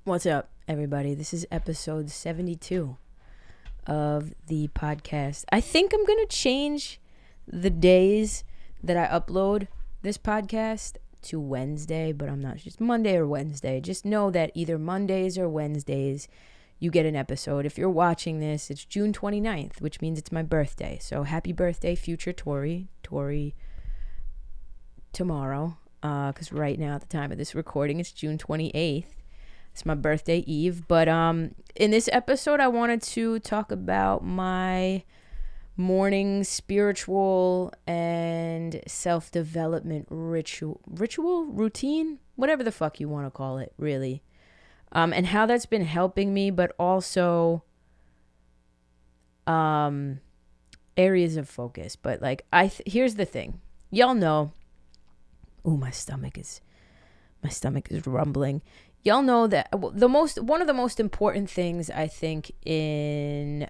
What's up, everybody? This is episode 72 of the podcast. I think I'm going to change the days that I upload this podcast to Wednesday, but I'm not just Monday or Wednesday. Just know that either Mondays or Wednesdays, you get an episode. If you're watching this, it's June 29th, which means it's my birthday. So happy birthday, future Tori. Tori tomorrow, because right now at the time of this recording, it's June 28th. It's my birthday eve. But in this episode, I wanted to talk about my morning spiritual and self-development routine, whatever the fuck you want to call it, really. And how that's been helping me, but also areas of focus. But like, here's the thing. Y'all know, my stomach is rumbling. Y'all know that one of the most important things, I think, in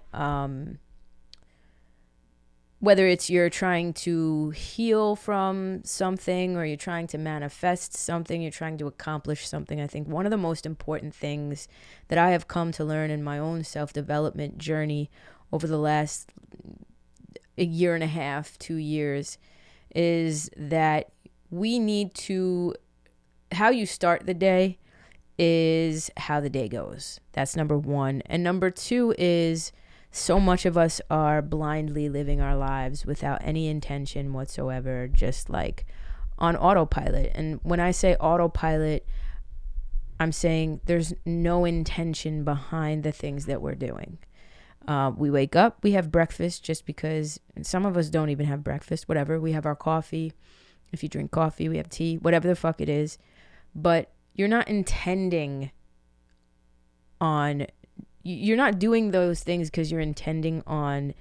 whether it's you're trying to heal from something or you're trying to manifest something, you're trying to accomplish something, I think one of the most important things that I have come to learn in my own self-development journey over the last year and a half, 2 years, is that we need to, how you start the day is how the day goes. That's number one. And number two is so much of us are blindly living our lives without any intention whatsoever, just like on autopilot. And when I say autopilot, I'm saying there's no intention behind the things that we're doing. We wake up, we have breakfast just because, and some of us don't even have breakfast, whatever. We have our coffee. If you drink coffee, we have tea, whatever the fuck it is. But you're not intending on, you're not doing those things because you're intending on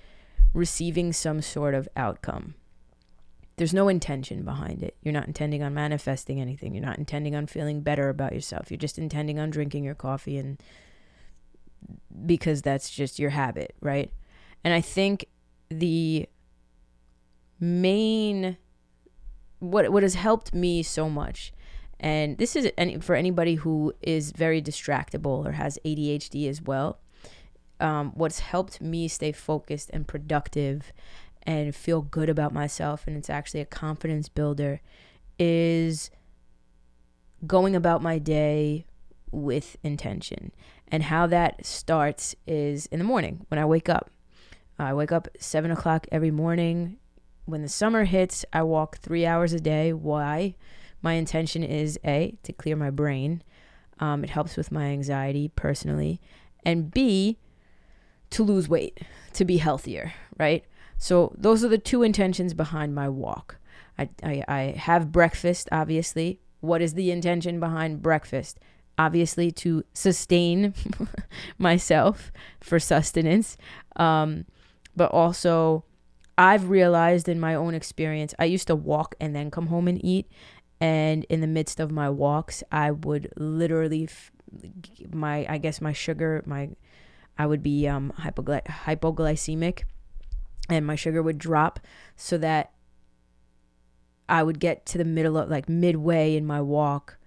receiving some sort of outcome. There's no intention behind it. You're not intending on manifesting anything. You're not intending on feeling better about yourself. You're just intending on drinking your coffee, and because that's just your habit, right? And I think the main, what has helped me so much, and this is for anybody who is very distractible or has ADHD as well, what's helped me stay focused and productive and feel good about myself, and it's actually a confidence builder, is going about my day with intention. And how that starts is in the morning when I wake up. I wake up at 7 o'clock every morning. When the summer hits, I walk 3 hours a day. Why? My intention is A, to clear my brain. It helps with my anxiety personally. And B, to lose weight, to be healthier, right? So those are the two intentions behind my walk. I have breakfast, obviously. What is the intention behind breakfast? Obviously to sustain myself for sustenance. But also, I've realized in my own experience, I used to walk and then come home and eat. And in the midst of my walks, I would literally, my sugar, I would be hypoglycemic, and my sugar would drop, so that I would get to the middle of, like, midway in my walk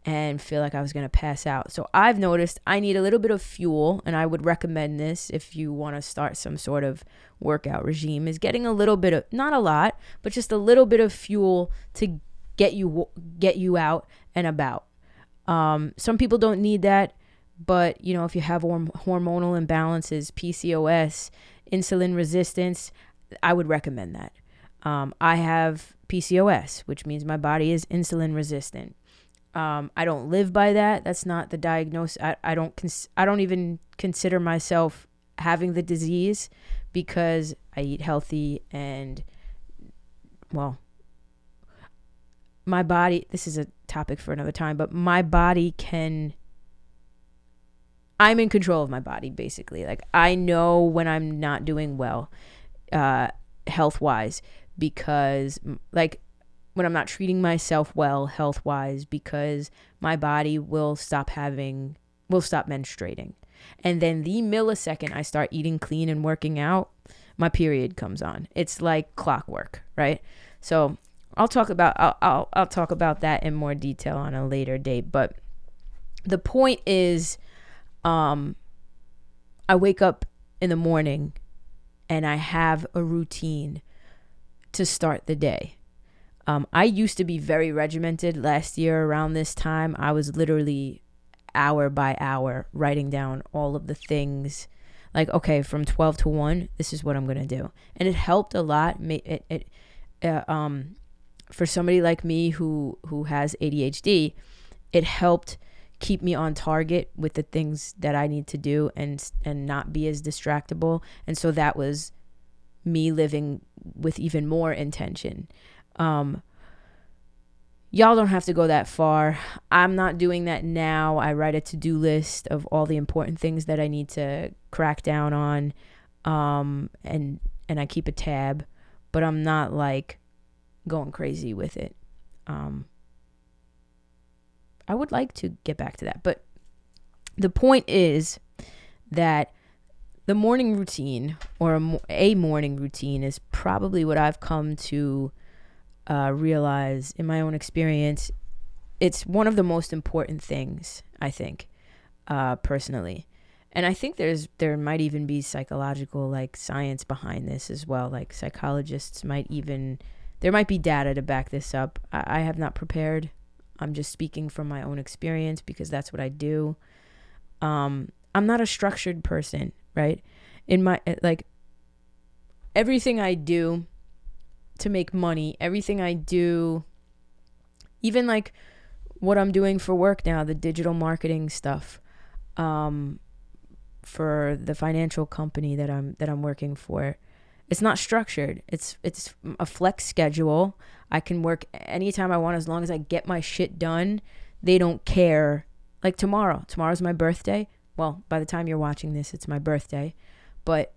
and feel like I was going to pass out. So I've noticed I need a little bit of fuel, and I would recommend this if you want to start some sort of workout regime, is getting a little bit of, not a lot, but just a little bit of fuel to get you out and about. Some people don't need that, but if you have hormonal imbalances, PCOS, insulin resistance, I would recommend that. I have PCOS, which means my body is insulin resistant. I don't live by that. That's not the diagnosis. I don't even consider myself having the disease, because I eat healthy, and, well, my body, this is a topic for another time, but my body I'm in control of my body, basically. Like, I know when I'm not doing well, health-wise, because, like, when I'm not treating myself well health-wise, because my body will stop menstruating. And then the millisecond I start eating clean and working out, my period comes on. It's like clockwork, right? So I'll talk about that in more detail on a later date. But The point is, I wake up in the morning and I have a routine to start the day. I used to be very regimented. Last year around this time, I was literally hour by hour writing down all of the things. Like, okay, from 12 to 1, this is what I'm going to do. And it helped a lot. For somebody like me who has ADHD, it helped keep me on target with the things that I need to do and not be as distractible. And so that was me living with even more intention. Y'all don't have to go that far. I'm not doing that now. I write a to-do list of all the important things that I need to crack down on, and I keep a tab, but I'm not like going crazy with it. I would like to get back to that, but the point is that the morning routine, or a morning routine, is probably what I've come to realize in my own experience. It's one of the most important things, I think, personally. And I think there might even be psychological, like, science behind this as well. Like, psychologists there might be data to back this up. I have not prepared. I'm just speaking from my own experience because that's what I do. I'm not a structured person, right? In my, like, everything I do to make money, everything I do, even like what I'm doing for work now, the digital marketing stuff, for the financial company that I'm working for, it's not structured. It's a flex schedule. I can work anytime I want as long as I get my shit done. They don't care. Like tomorrow's my birthday. Well, by the time you're watching this, it's my birthday, but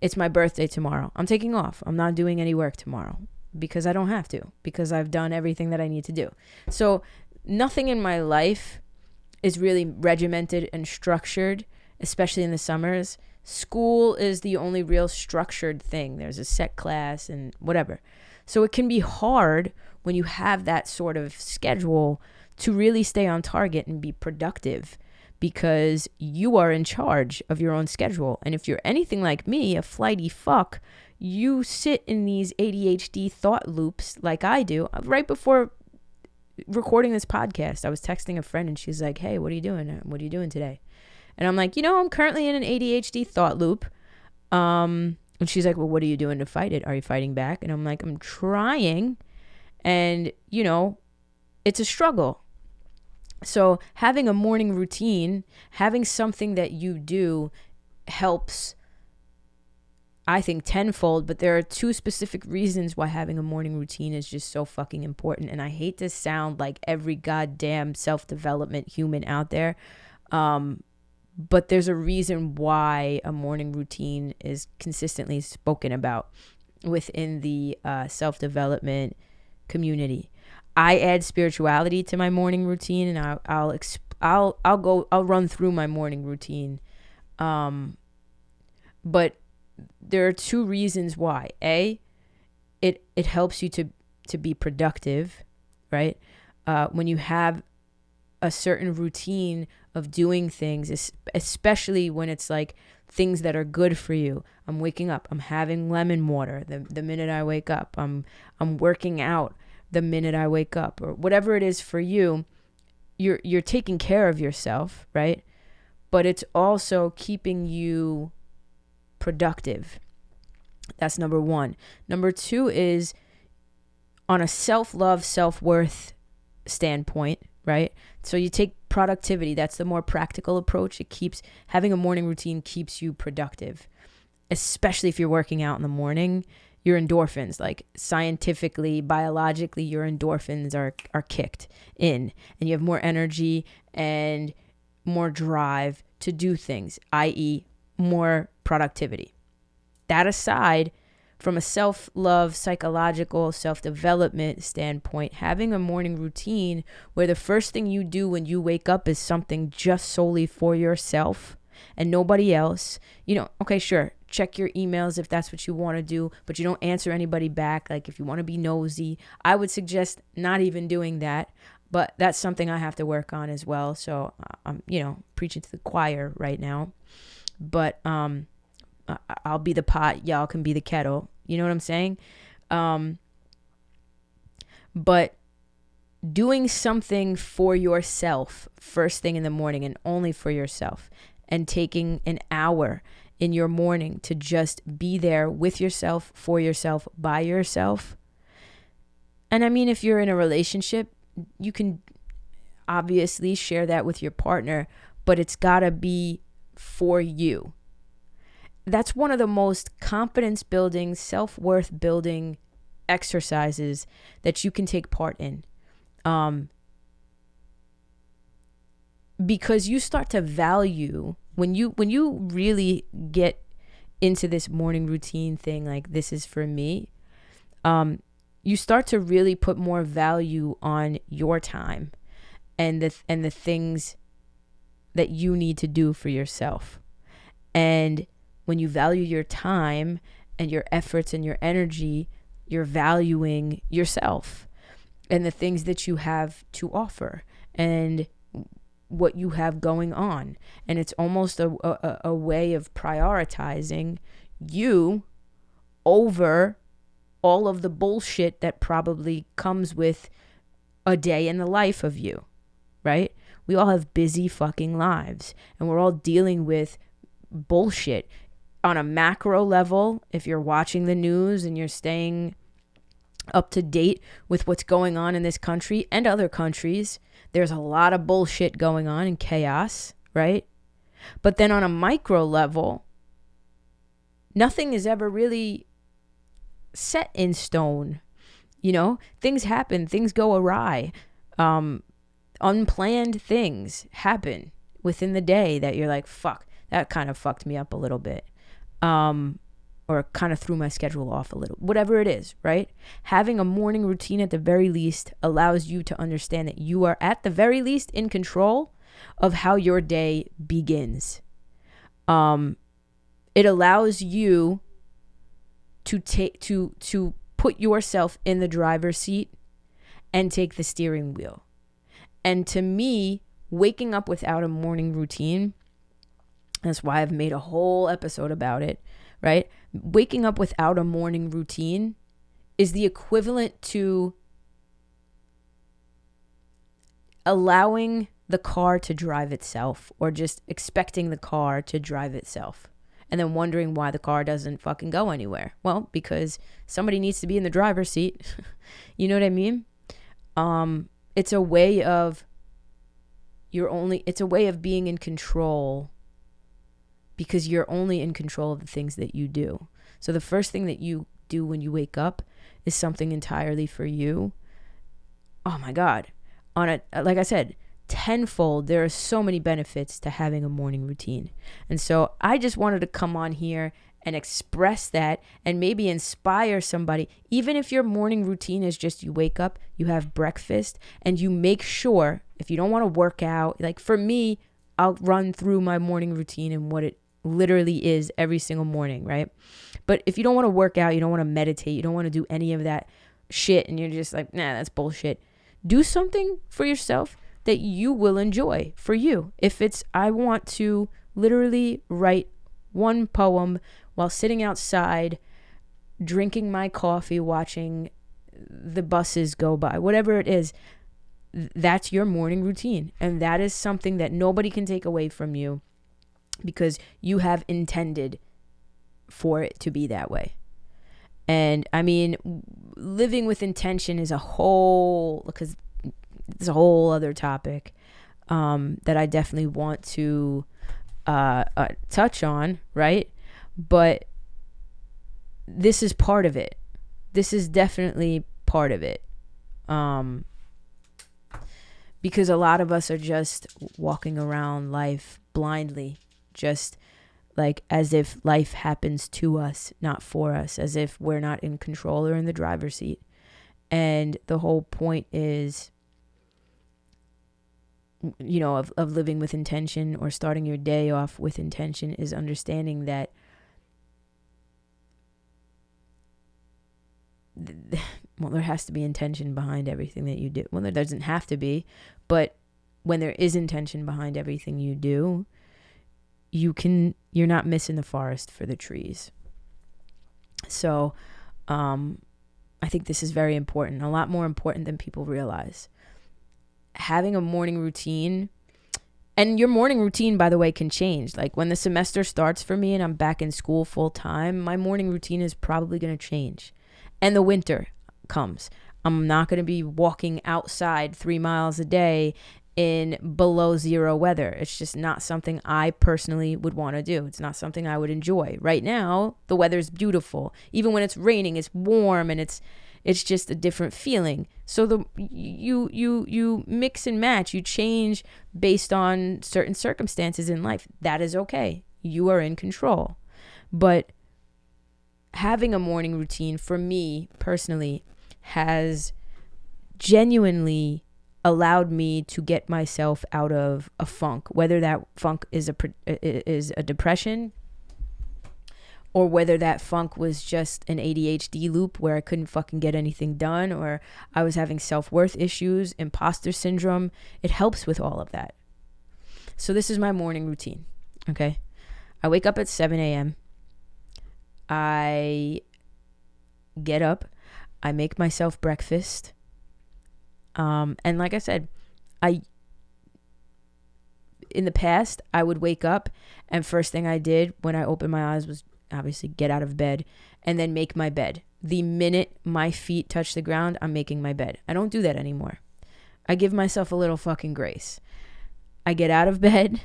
it's my birthday tomorrow. I'm taking off. I'm not doing any work tomorrow because I don't have to, because I've done everything that I need to do. So nothing in my life is really regimented and structured, especially in the summers. School is the only real structured thing. There's a set class and whatever. So it can be hard when you have that sort of schedule to really stay on target and be productive, because you are in charge of your own schedule. And if you're anything like me, a flighty fuck, you sit in these ADHD thought loops like I do. Right before recording this podcast, I was texting a friend and she's like, hey, what are you doing? What are you doing today? And I'm like, I'm currently in an ADHD thought loop. And she's like, well, what are you doing to fight it? Are you fighting back? And I'm like, I'm trying. And, it's a struggle. So having a morning routine, having something that you do helps, I think, tenfold. But there are two specific reasons why having a morning routine is just so fucking important. And I hate to sound like every goddamn self-development human out there. But there's a reason why a morning routine is consistently spoken about within the self-development community. I add spirituality to my morning routine, and I'll run through my morning routine. But there are two reasons why. A, it helps you to be productive, right? When you have a certain routine of doing things, especially when it's like things that are good for you. I'm waking up, I'm having lemon water the minute I wake up. I'm working out the minute I wake up, or whatever it is for you. You're taking care of yourself, right? But it's also keeping you productive. That's number one. Number two is on a self-love, self-worth standpoint, right? So you take productivity. That's the more practical approach. Having a morning routine keeps you productive, especially if you're working out in the morning. Your endorphins, like scientifically, biologically, your endorphins are kicked in, and you have more energy and more drive to do things, i.e. more productivity. That aside, from a self-love, psychological, self-development standpoint, having a morning routine where the first thing you do when you wake up is something just solely for yourself and nobody else. Okay, sure, check your emails if that's what you want to do, but you don't answer anybody back. Like, if you want to be nosy, I would suggest not even doing that. But that's something I have to work on as well. So I'm, preaching to the choir right now. But I'll be the pot, y'all can be the kettle. You know what I'm saying? But doing something for yourself first thing in the morning, and only for yourself, and taking an hour in your morning to just be there with yourself, for yourself, by yourself. And I mean, if you're in a relationship, you can obviously share that with your partner, but it's gotta be for you. That's one of the most confidence building, self-worth building exercises that you can take part in. Because you start to value when you really get into this morning routine thing, like this is for me, you start to really put more value on your time and the things that you need to do for yourself. And when you value your time and your efforts and your energy, you're valuing yourself and the things that you have to offer and what you have going on. And it's almost a way of prioritizing you over all of the bullshit that probably comes with a day in the life of you, right? We all have busy fucking lives, and we're all dealing with bullshit on a macro level. If you're watching the news and you're staying up to date with what's going on in this country and other countries, there's a lot of bullshit going on and chaos, right? But then on a micro level, nothing is ever really set in stone. Things happen, things go awry. Unplanned things happen within the day that you're like, fuck, that kind of fucked me up a little bit. Or kind of threw my schedule off a little, whatever it is, right? Having a morning routine at the very least allows you to understand that you are at the very least in control of how your day begins. It allows you to put yourself in the driver's seat and take the steering wheel. And to me, waking up without a morning routine, that's why I've made a whole episode about it, right? Waking up without a morning routine is the equivalent to allowing the car to drive itself, or just expecting the car to drive itself and then wondering why the car doesn't fucking go anywhere. Well, because somebody needs to be in the driver's seat. You know what I mean? It's a way of being in control, because you're only in control of the things that you do. So the first thing that you do when you wake up is something entirely for you. Oh my God. Like I said, tenfold, there are so many benefits to having a morning routine. And so I just wanted to come on here and express that and maybe inspire somebody. Even if your morning routine is just you wake up, you have breakfast, and you make sure, if you don't want to work out, like for me, I'll run through my morning routine and what it literally is every single morning, right? But if you don't want to work out, you don't want to meditate, you don't want to do any of that shit, and you're just like, nah, that's bullshit. Do something for yourself that you will enjoy for you. If it's, I want to literally write one poem while sitting outside, drinking my coffee, watching the buses go by, whatever it is, that's your morning routine. And that is something that nobody can take away from you, because you have intended for it to be that way. And I mean, living with intention is a whole other topic that I definitely want to touch on, right? But this is part of it. This is definitely part of it. Because a lot of us are just walking around life blindly, just like as if life happens to us, not for us, as if we're not in control or in the driver's seat. And the whole point is, of living with intention, or starting your day off with intention, is understanding that Well, there has to be intention behind everything that you do. Well, there doesn't have to be, but when there is intention behind everything you do, you're not missing the forest for the trees. So, I think this is very important, a lot more important than people realize. Having a morning routine, and your morning routine, by the way, can change. Like when the semester starts for me and I'm back in school full time, my morning routine is probably going to change. And the winter comes. I'm not going to be walking outside 3 miles a day in below zero weather. It's just not something I personally would want to do. It's not something I would enjoy. Right now, the weather's beautiful. Even when it's raining, it's warm, and it's just a different feeling. So you mix and match, you change based on certain circumstances in life. That is okay. You are in control. But having a morning routine for me personally has genuinely allowed me to get myself out of a funk, whether that funk is a depression, or whether that funk was just an ADHD loop where I couldn't fucking get anything done, or I was having self-worth issues, imposter syndrome. It helps with all of that. So this is my morning routine, okay? I wake up at 7 a.m. I get up. I make myself breakfast. And like I said, in the past, I would wake up and first thing I did when I opened my eyes was obviously get out of bed and then make my bed. The minute my feet touch the ground, I'm making my bed. I don't do that anymore. I give myself a little fucking grace. I get out of bed.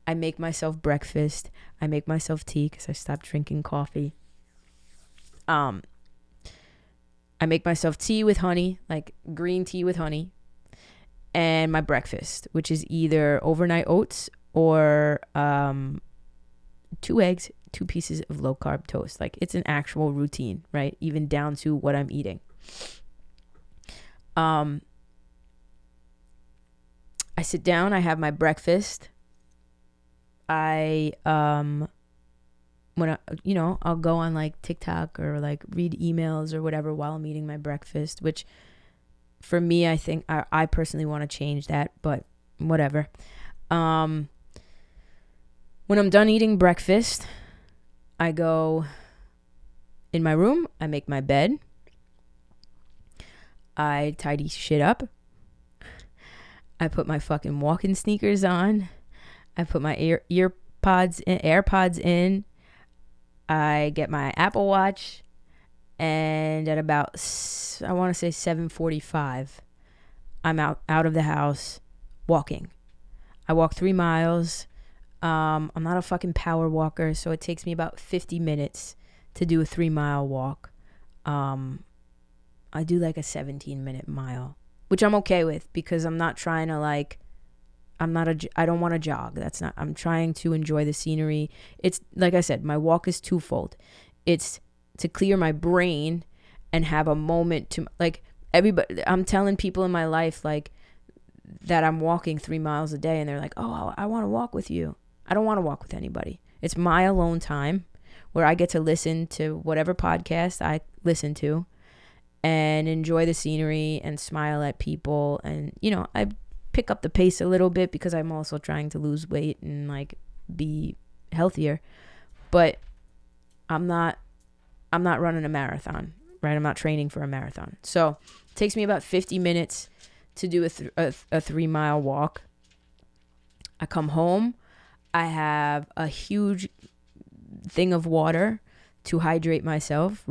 I make myself breakfast. I make myself tea because I stopped drinking coffee. I make myself tea with honey, like green tea with honey, and my breakfast, which is either overnight oats or 2 eggs, 2 pieces of low carb toast. Like it's an actual routine, right? Even down to what I'm eating. I sit down, I have my breakfast. I'll go on like TikTok or like read emails or whatever while I'm eating my breakfast, which for me, I think I personally want to change that, but whatever. When I'm done eating breakfast, I go in my room, I make my bed, I tidy shit up, I put my fucking walking sneakers on, I put my AirPods in, I get my Apple Watch, and at about, I want to say 7:45, I'm out of the house walking. I walk 3 miles. I'm not a fucking power walker, so it takes me about 50 minutes to do a 3-mile walk. I do like a 17-minute mile, which I'm okay with because I'm not trying to like, I don't want to jog. I'm trying to enjoy the scenery. It's like I said, my walk is twofold. It's to clear my brain and have a moment to like everybody. I'm telling people in my life like that I'm walking 3 miles a day and they're like, oh, I want to walk with you. I don't want to walk with anybody. It's my alone time where I get to listen to whatever podcast I listen to and enjoy the scenery and smile at people. And, I pick up the pace a little bit because I'm also trying to lose weight and like be healthier, but I'm not running a marathon, right? I'm not training for a marathon. So it takes me about 50 minutes to do a 3-mile walk. I come home. I have a huge thing of water to rehydrate myself.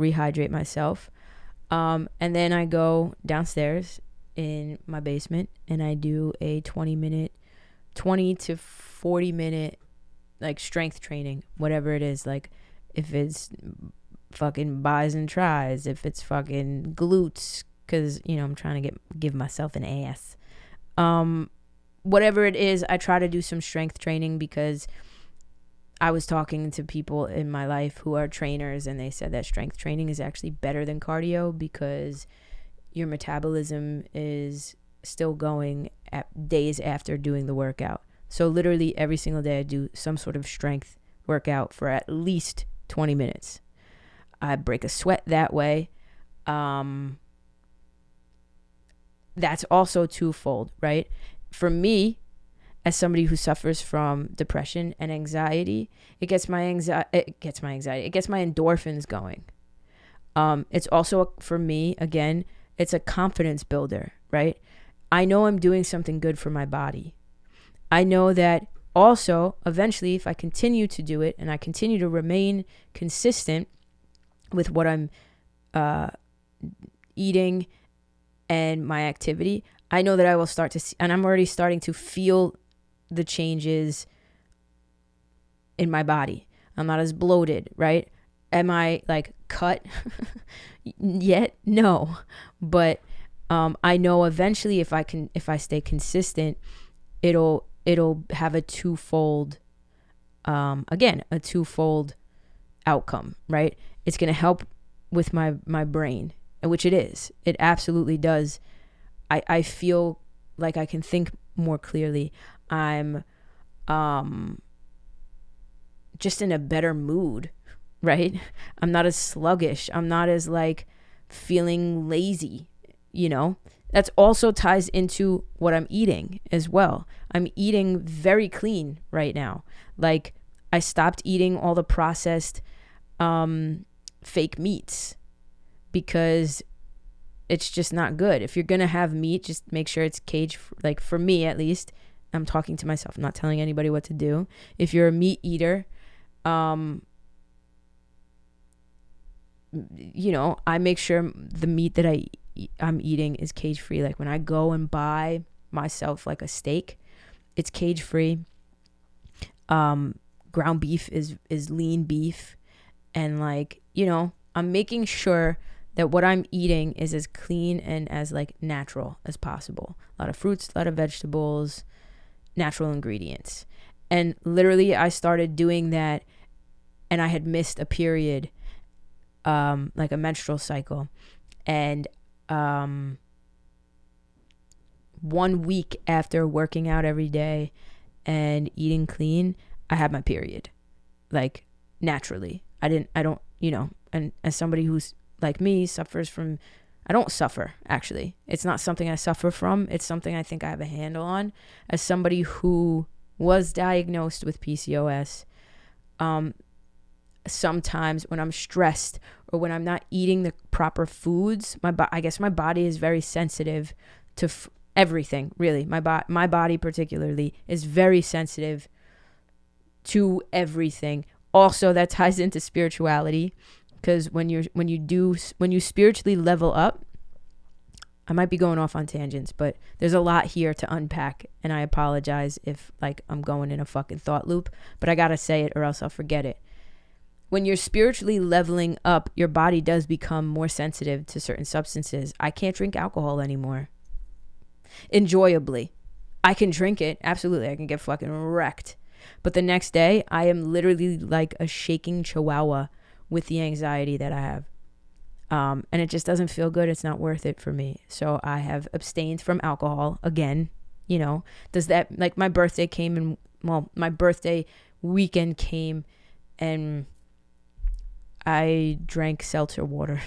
And then I go downstairs in my basement and I do a 20 to 40 minute like strength training, whatever it is. Like if it's fucking bis and tris, if it's fucking glutes, because I'm trying to give myself an ass. Whatever it is, I try to do some strength training because I was talking to people in my life who are trainers and they said that strength training is actually better than cardio because your metabolism is still going at days after doing the workout. So literally every single day I do some sort of strength workout for at least 20 minutes. I break a sweat that way. that's also twofold, right? For me, as somebody who suffers from depression and anxiety, it gets my endorphins going. It's also, for me, again, it's a confidence builder, right? I know I'm doing something good for my body. I know that also, eventually, if I continue to do it and I continue to remain consistent with what I'm eating and my activity, I know that I will start to see, and I'm already starting to feel the changes in my body. I'm not as bloated, right? Am I like cut yet? No. But I know eventually if I stay consistent, it'll have a twofold outcome, right? It's going to help with my brain, which it is. It absolutely does. I feel like I can think more clearly. I'm just in a better mood, right? I'm not as sluggish. I'm not as like feeling lazy, That's also ties into what I'm eating as well. I'm eating very clean right now. Like, I stopped eating all the processed fake meats because it's just not good. If you're going to have meat, just make sure it's like, for me at least, I'm talking to myself, I'm not telling anybody what to do. If you're a meat eater, I make sure the meat that I'm eating is cage free. Like, when I go and buy myself like a steak, it's cage free. Ground beef is lean beef, and like, I'm making sure that what I'm eating is as clean and as like natural as possible. A lot of fruits, a lot of vegetables, natural ingredients. And literally I started doing that, and I had missed a period, like a menstrual cycle. And 1 week after working out every day and eating clean, I had my period, like, naturally. And as somebody who's like me suffers from, I don't suffer, actually. It's not something I suffer from. It's something I think I have a handle on. As somebody who was diagnosed with PCOS, sometimes when I'm stressed or when I'm not eating the proper foods, I guess my body is very sensitive to everything, really. My body particularly is very sensitive to everything. Also, that ties into spirituality, because when you spiritually level up, I might be going off on tangents, but there's a lot here to unpack, and I apologize if like I'm going in a fucking thought loop, but I gotta say it or else I'll forget it. When you're spiritually leveling up, your body does become more sensitive to certain substances. I can't drink alcohol anymore, enjoyably. I can drink it, absolutely. I can get fucking wrecked, but the next day I am literally like a shaking chihuahua with the anxiety that I have. And it just doesn't feel good. It's not worth it for me. So I have abstained from alcohol again. Does that, like, my birthday my birthday weekend came and I drank seltzer water.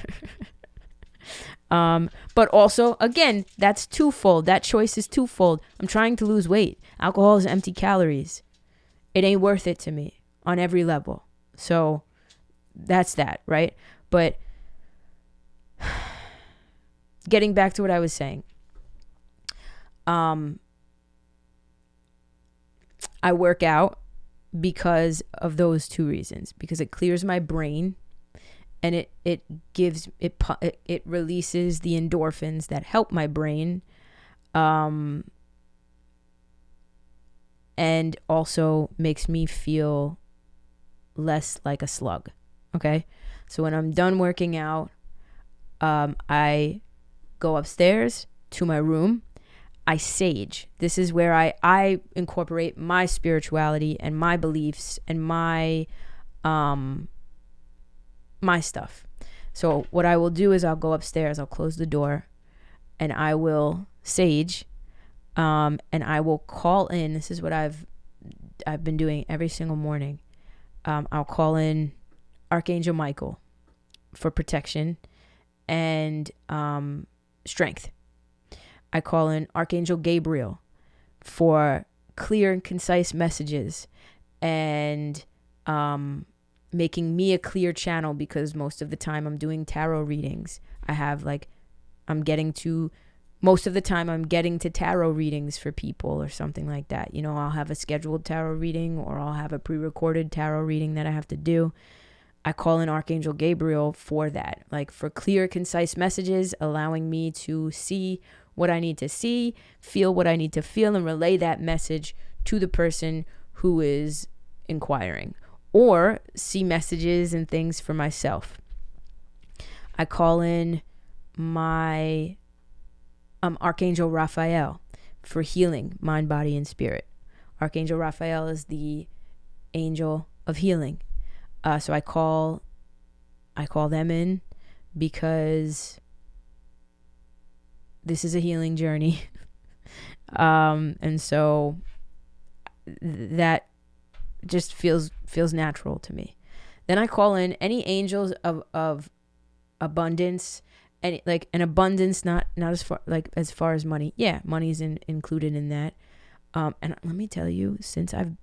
But also, again, that's twofold. That choice is twofold. I'm trying to lose weight. Alcohol is empty calories. It ain't worth it to me on every level. So that's that, right? But getting back to what I was saying, I work out because of those two reasons, because it clears my brain and it releases the endorphins that help my brain, and also makes me feel less like a slug. Okay, so when I'm done working out, I go upstairs to my room. I sage. This is where I incorporate my spirituality and my beliefs and my stuff. So what I will do is I'll go upstairs, I'll close the door, and I will sage, and I will call in. This is what I've been doing every single morning. I'll call in Archangel Michael for protection and strength. I call in Archangel Gabriel for clear and concise messages and making me a clear channel, because most of the time I'm doing tarot readings. Most of the time I'm getting to tarot readings for people or something like that. You know, I'll have a scheduled tarot reading, or I'll have a pre-recorded tarot reading that I have to do. I call in Archangel Gabriel for that, like for clear, concise messages, allowing me to see what I need to see, feel what I need to feel, and relay that message to the person who is inquiring, or see messages and things for myself. I call in my Archangel Raphael for healing, mind, body, and spirit. Archangel Raphael is the angel of healing. So I call them in because this is a healing journey. And so that just feels natural to me. Then I call in any angels of abundance, and like an abundance, not as far as money. Yeah, money's included in that. And let me tell you, since I've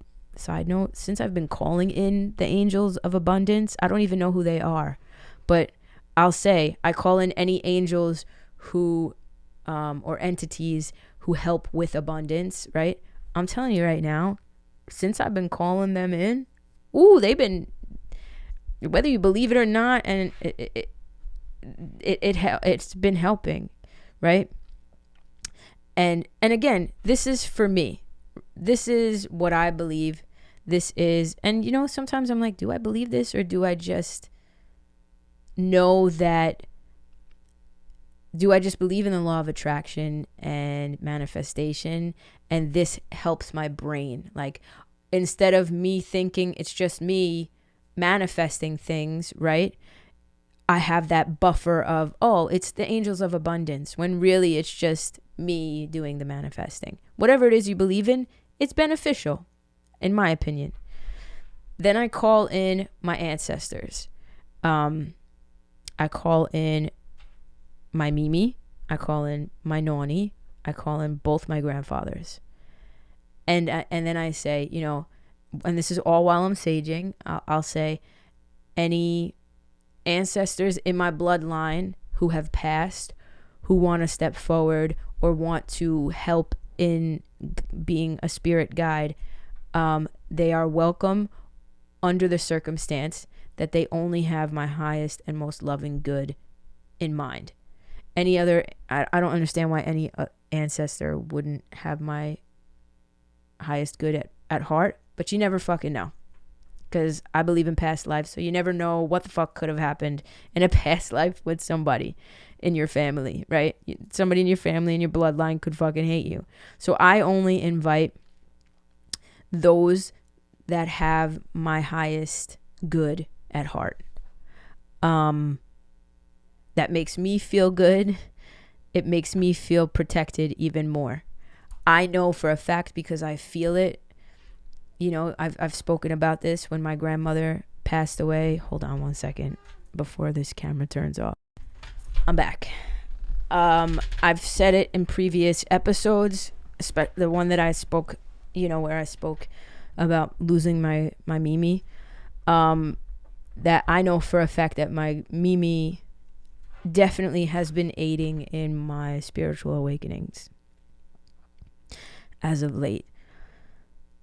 been calling in the angels of abundance, I don't even know who they are, but I'll say I call in any angels who or entities who help with abundance, right? I'm telling you right now, since I've been calling them in, they've been, whether you believe it or not, and it's been helping, right? And again, this is for me. This is what I believe. This is, and you know, sometimes I'm like, do I believe this, or do I just know that? Do I just believe in the law of attraction and manifestation, and this helps my brain? Like, instead of me thinking it's just me manifesting things, right? I have that buffer of, it's the angels of abundance, when really it's just me doing the manifesting. Whatever it is you believe in, it's beneficial, in my opinion. Then I call in my ancestors. I call in my Mimi, I call in my Noni, I call in both my grandfathers. And then I say, you know, and this is all while I'm saging, I'll say any ancestors in my bloodline who have passed, who want to step forward or want to help in being a spirit guide, they are welcome under the circumstance that they only have my highest and most loving good in mind. Any other, I don't understand why any ancestor wouldn't have my highest good at heart, but you never fucking know. Because I believe in past lives, so you never know what the fuck could have happened in a past life with somebody in your family, right? Somebody in your family, in your bloodline could fucking hate you. So I only invite those that have my highest good at heart. That makes me feel good. It makes me feel protected even more. I know for a fact, because I feel it. You know, I've spoken about this when my grandmother passed away. Hold on one second before this camera turns off. I'm back. I've said it in previous episodes, the one that I spoke, you know, where I spoke about losing my Mimi. That I know for a fact that my Mimi definitely has been aiding in my spiritual awakenings as of late.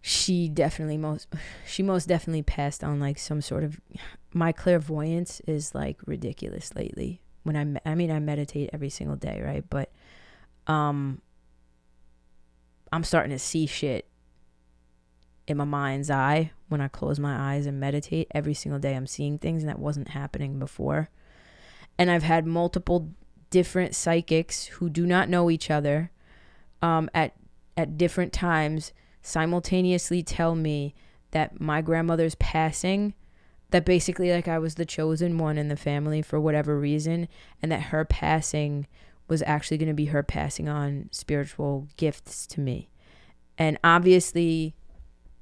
She most definitely passed on like some sort of, my clairvoyance is like ridiculous lately. When I meditate every single day, right? But I'm starting to see shit in my mind's eye when I close my eyes and meditate. Every single day I'm seeing things, and that wasn't happening before. And I've had multiple different psychics who do not know each other at different times simultaneously tell me that my grandmother's passing, that basically like I was the chosen one in the family for whatever reason, and that her passing was actually going to be her passing on spiritual gifts to me. And obviously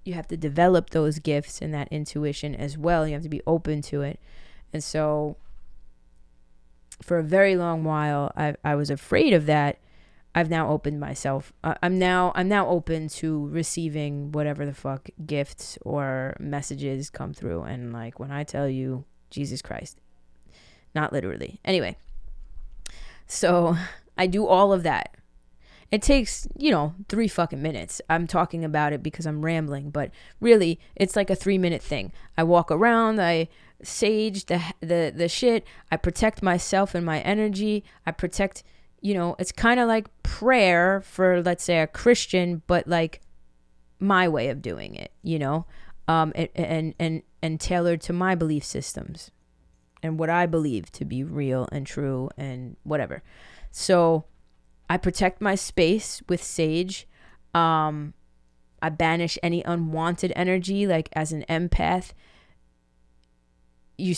you have to develop those gifts and that intuition as well. You have to be open to it. And so for a very long while, I was afraid of that. I've now opened myself. I'm now open to receiving whatever the fuck gifts or messages come through. And like when I tell you, Jesus Christ, not literally. Anyway, so I do all of that. It takes, 3 fucking minutes. I'm talking about it because I'm rambling, but really it's like a 3-minute thing. I walk around, I sage the shit. I protect myself and my energy. I protect, it's kind of like prayer for, let's say, a Christian, but like my way of doing it, and tailored to my belief systems and what I believe to be real and true and whatever. So I protect my space with sage. I banish any unwanted energy. Like as an empath, you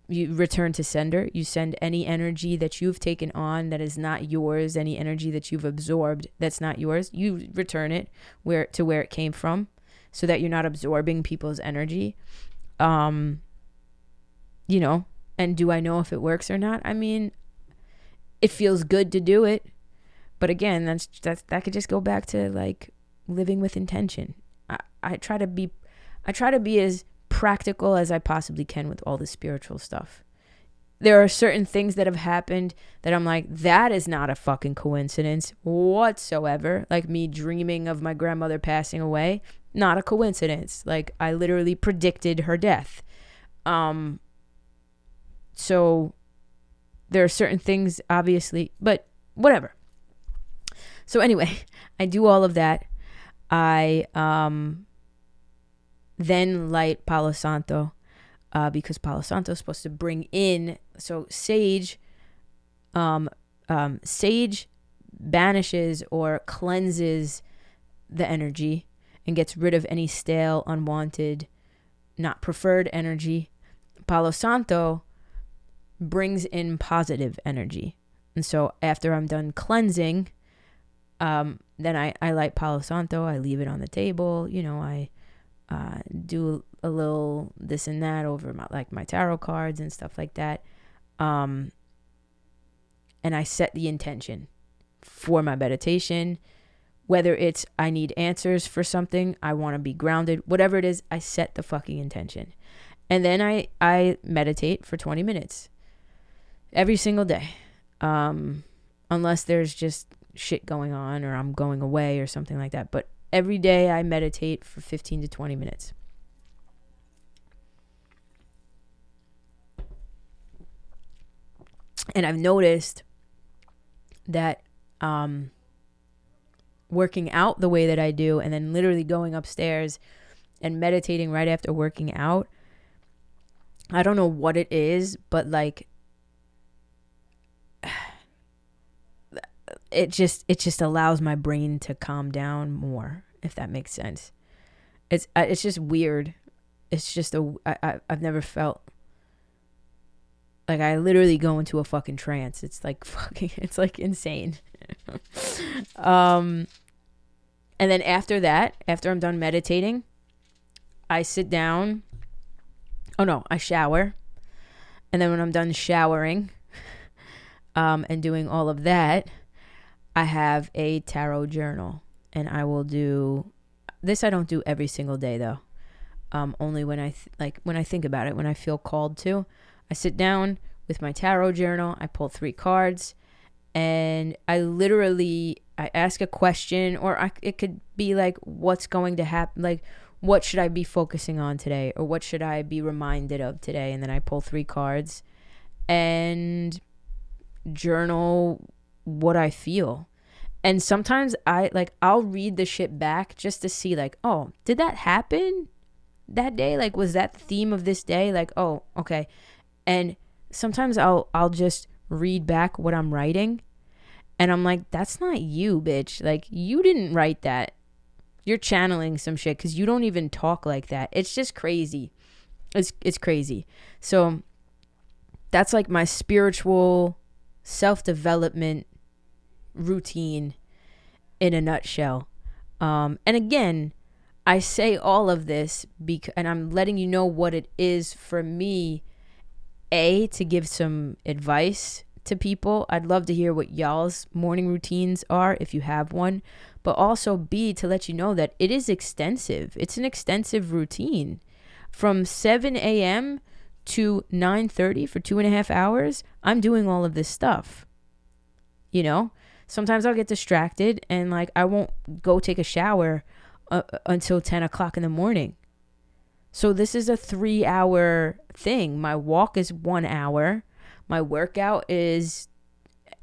return to sender. You send any energy that you've taken on that is not yours, any energy that you've absorbed that's not yours, you return it where it came from, so that you're not absorbing people's energy. And do I know if it works or not? I mean, it feels good to do it. But again, that could just go back to like living with intention. I try to be as practical as I possibly can with all the spiritual stuff. There are certain things that have happened that I'm like, that is not a fucking coincidence whatsoever. Like me dreaming of my grandmother passing away, not a coincidence. Like I literally predicted her death. So there are certain things, obviously, but whatever. So anyway, I do all of that. I then light Palo Santo because Palo Santo is supposed to bring in. So sage banishes or cleanses the energy and gets rid of any stale, unwanted, not preferred energy. Palo Santo brings in positive energy. And so after I'm done cleansing, then I light Palo Santo. I leave it on the table. I do a little this and that over my tarot cards and stuff like that. And I set the intention for my meditation, whether it's I need answers for something, I want to be grounded, whatever it is, I set the fucking intention. And then I meditate for 20 minutes every single day. Unless there's just shit going on or I'm going away or something like that. But every day I meditate for 15 to 20 minutes. And I've noticed that working out the way that I do and then literally going upstairs and meditating right after working out, I don't know what it is, but like it just allows my brain to calm down more, if that makes sense. It's just weird. It's just I've never felt like I literally go into a fucking trance. It's like insane. And then after I'm done meditating, I sit down. Oh no, I shower. And then when I'm done showering, and doing all of that, I have a tarot journal, and I will do this. I don't do every single day though. Only when I think about it, when I feel called to. I sit down with my tarot journal. I pull 3 cards, and I ask a question, or it could be like, what's going to happen? Like, what should I be focusing on today, or what should I be reminded of today? And then I pull 3 cards and journal what I feel. And sometimes I'll read the shit back just to see like, oh, did that happen that day? Like, was that the theme of this day? Like, oh, okay. And sometimes I'll just read back what I'm writing, and I'm like, that's not you, bitch. Like, you didn't write that. You're channeling some shit because you don't even talk like that. It's just crazy. It's crazy. So that's like my spiritual self-development routine in a nutshell. And again, I say all of this and I'm letting you know what it is for me, to give some advice to people. I'd love to hear what y'all's morning routines are if you have one, but also B, to let you know that it is extensive. It's an extensive routine. From 7 a.m. to 9:30 for 2.5 hours, I'm doing all of this stuff. You know, sometimes I'll get distracted and like I won't go take a shower until 10 o'clock in the morning. So this is a 3-hour thing. My walk is 1 hour. My workout is,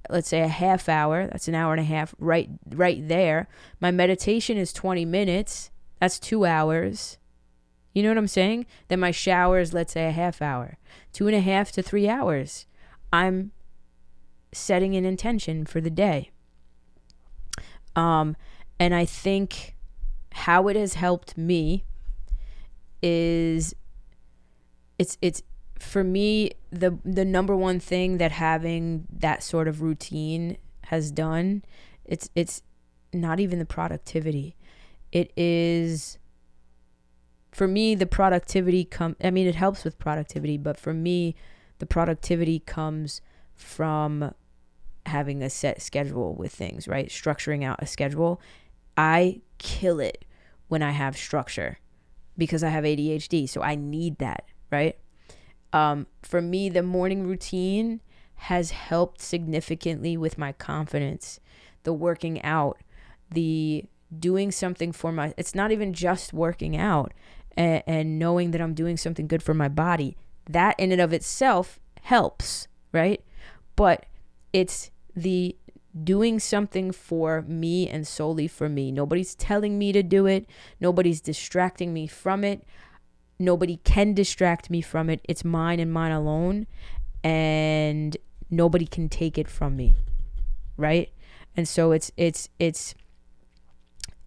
let's say, a half hour. That's an hour and a half right there. My meditation is 20 minutes. That's 2 hours. You know what I'm saying? Then my shower is, let's say, a half hour. 2.5 to 3 hours. I'm setting an intention for the day. And I think how it has helped me is it's for me the number one thing that having that sort of routine has done. It's not even the productivity. It is, for me, the productivity it helps with productivity, but for me the productivity comes from having a set schedule with things, right? Structuring out a schedule. I kill it when I have structure because I have ADHD, so I need that, right? For me, the morning routine has helped significantly with my confidence, the working out, the doing something for it's not even just working out and knowing that I'm doing something good for my body. That in and of itself helps, right? But it's the doing something for me and solely for me. Nobody's telling me to do it. Nobody's distracting me from it. Nobody can distract me from it. It's mine and mine alone. And nobody can take it from me. Right? And so it's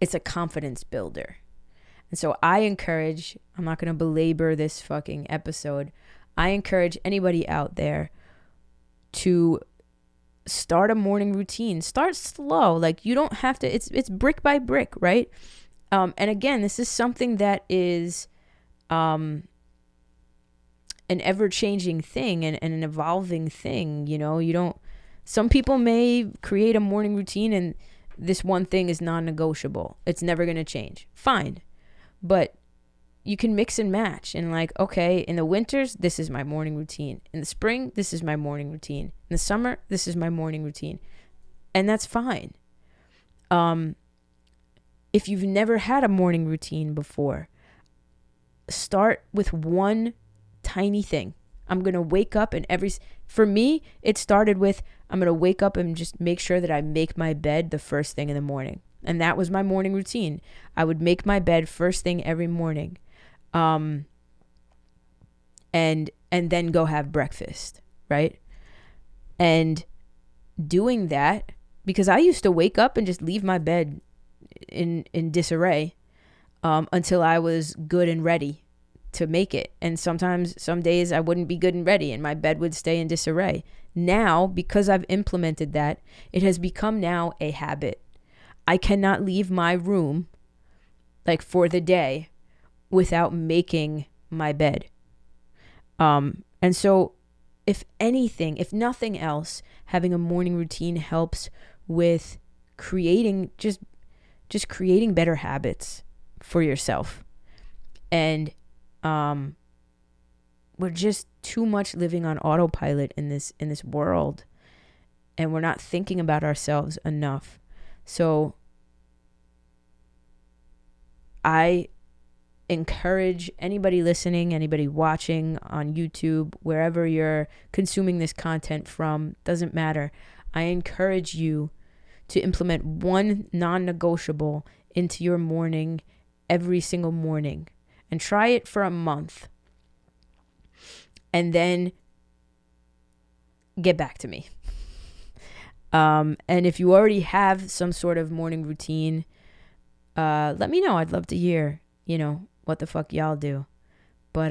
a confidence builder. And so I encourage, I'm not going to belabor this fucking episode. I encourage anybody out there to start a morning routine. Start slow. Like, you don't have to, it's brick by brick, right? And again, this is something that is an ever-changing thing and an evolving thing. You know, some people may create a morning routine and this one thing is non-negotiable. It's never going to change. Fine. But you can mix and match and like, okay, in the winters, this is my morning routine. In the spring, this is my morning routine. In the summer, this is my morning routine. And that's fine. If you've never had a morning routine before, start with one tiny thing. I'm going to wake up and for me, it started with, I'm going to wake up and just make sure that I make my bed the first thing in the morning. And that was my morning routine. I would make my bed first thing every morning. And then go have breakfast, right? And doing that, because I used to wake up and just leave my bed in disarray until I was good and ready to make it. And sometimes, some days I wouldn't be good and ready and my bed would stay in disarray. Now, because I've implemented that, it has become now a habit. I cannot leave my room like for the day without making my bed. And so if anything, if nothing else, having a morning routine helps with creating, just creating better habits for yourself. And we're just too much living on autopilot in this world, and we're not thinking about ourselves enough. So I encourage anybody listening, anybody watching on YouTube, wherever you're consuming this content from, doesn't matter. I encourage you to implement one non-negotiable into your morning every single morning and try it for a month. And then get back to me. And if you already have some sort of morning routine, let me know. I'd love to hear, what the fuck y'all do. But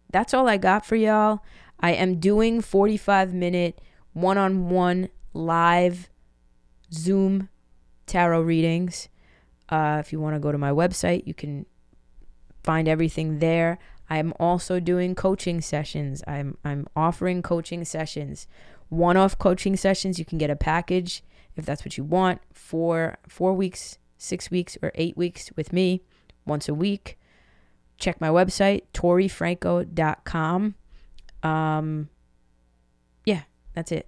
that's all I got for y'all. I am doing 45-minute one-on-one live Zoom tarot readings. If you want to go to my website, you can find everything there. I am also doing coaching sessions. I'm offering coaching sessions one-off coaching sessions. You can get a package if that's what you want for 4 weeks, 6 weeks, or 8 weeks with me once a week. Check my website, torifranco.com. Yeah, that's it.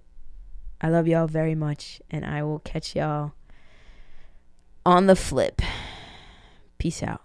I love y'all very much, and I will catch y'all on the flip. Peace out.